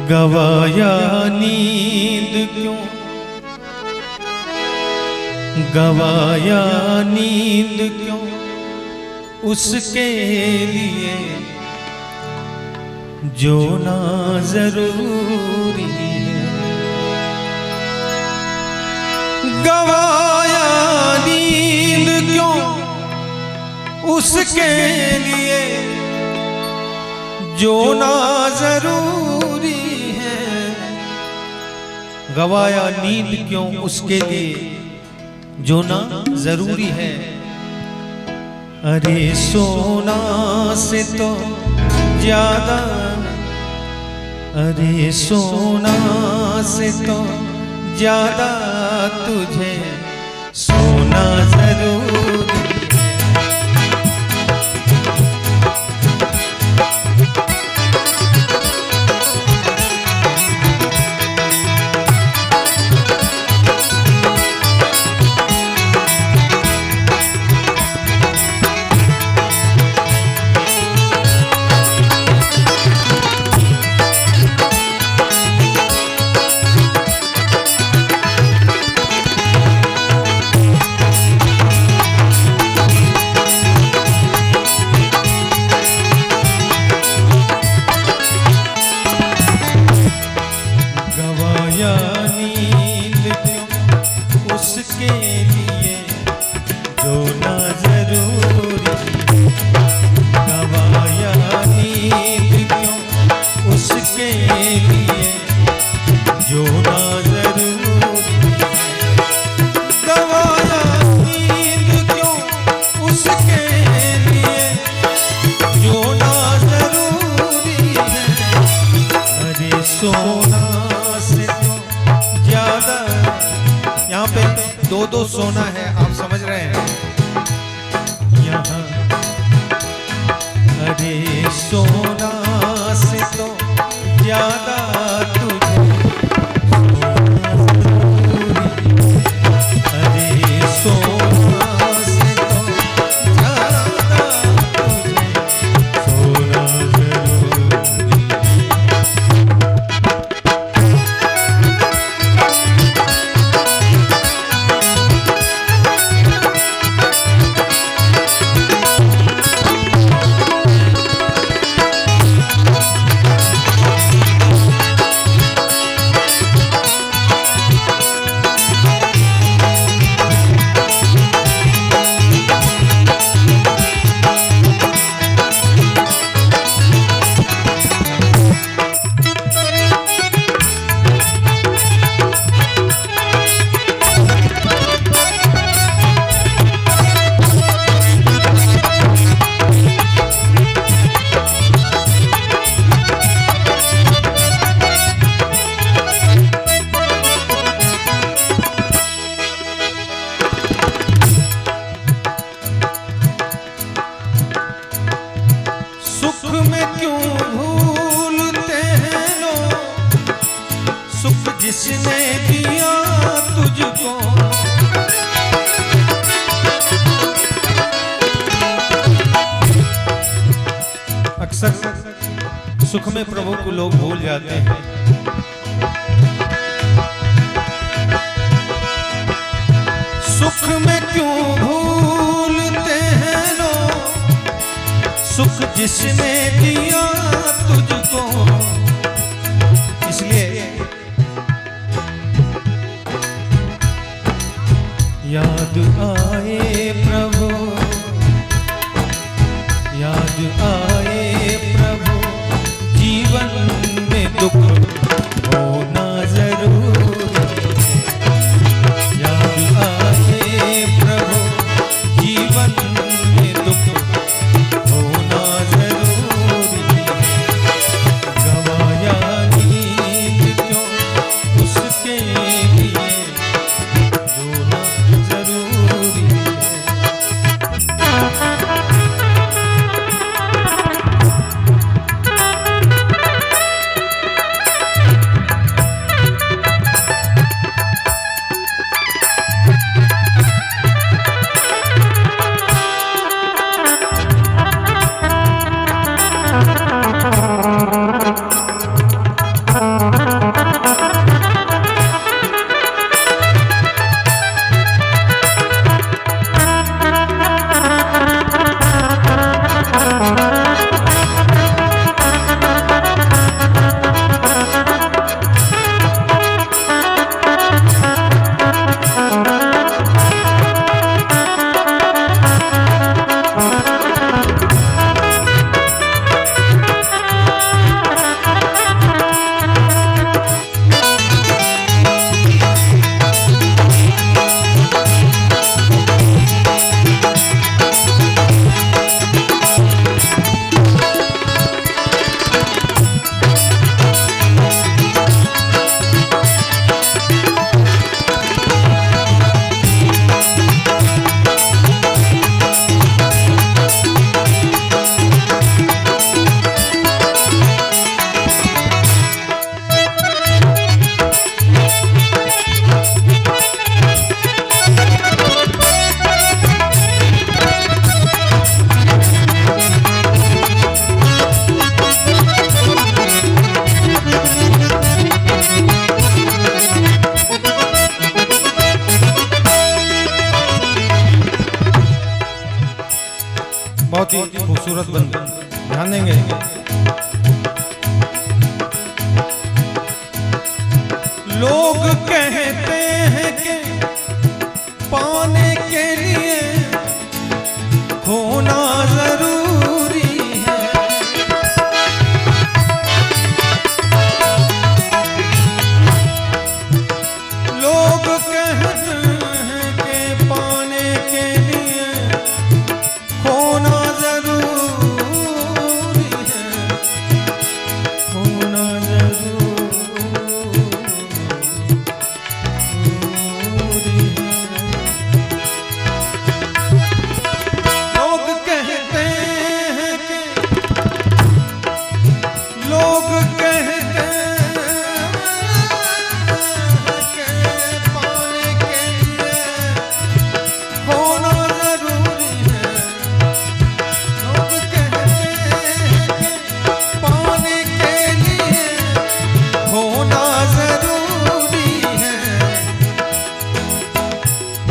गवाया नींद क्यों, गवाया नींद क्यों उसके लिए जो ना जरूरी है। गवाया नींद क्यों उसके लिए जो ना जरूरी है। गवाया नींद क्यों उसके लिए जो ना जरूरी है। अरे सोना से तो ज्यादा, अरे सोना से तो ज्यादा तुझे सोना जरूरी। दो दो सोना है, आप समझ रहे हैं यहाँ। अरे सोना से तो ज्यादा तुझे अरे सोना से तो ज्यादा तुझे सोना जरूरी। जिसने दिया तुझको अक्सर सुख में प्रभु को लोग भूल जाते हैं। सुख में क्यों भूलते हैं लोग, सुख जिसने दिया तुझको। इसलिए याद आए प्रभु, याद आए प्रभु, जीवन में दुख होना जरूरी। याद आए प्रभु, जीवन में दुख होना जरूरी। गवाया नींद क्यों उसके लिए जो ना जरूरी है। बहुत ही खूबसूरत बन, ध्यान देंगे। लोग कहते हैं कि पाने के लिए खोना जरूरी है। लोग कहते हैं कि पाने के लिए खोना जरूरी है, खोना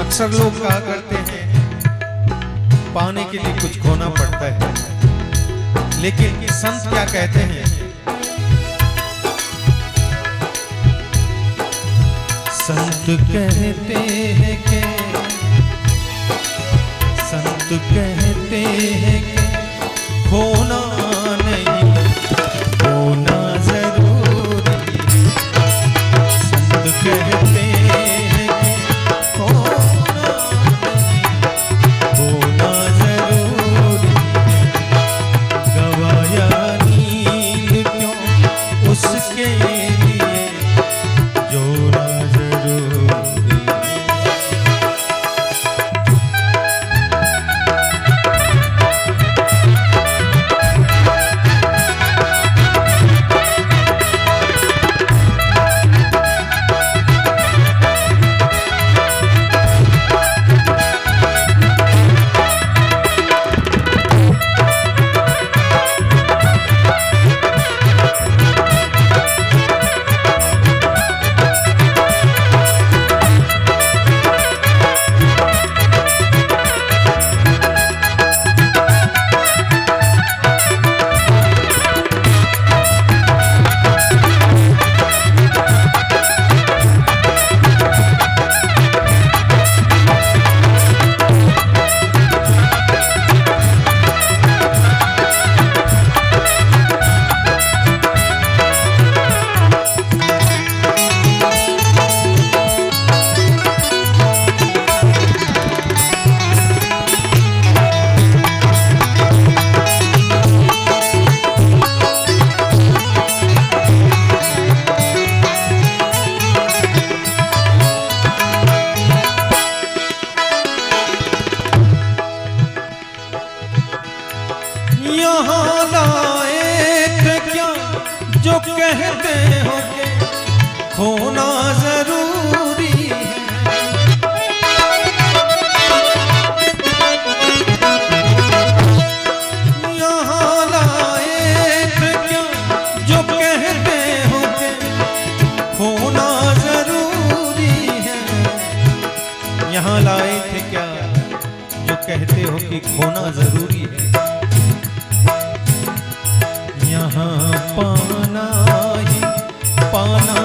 अक्सर लोग कहा करते हैं पाने के लिए कुछ खोना पड़ता है, लेकिन संत क्या कहते हैं? संत कहते हैं कि खोना नहीं, खोना जरूरी। संत कहते हैं यहाँ लाए थे क्या जो कहते हो कि खोना जरूरी है। यहाँ लाए थे क्या जो कहते हो कि खोना जरूरी है। यहाँ लाए थे क्या जो कहते हो कि खोना जरूरी है। यहाँ पाना ही पाना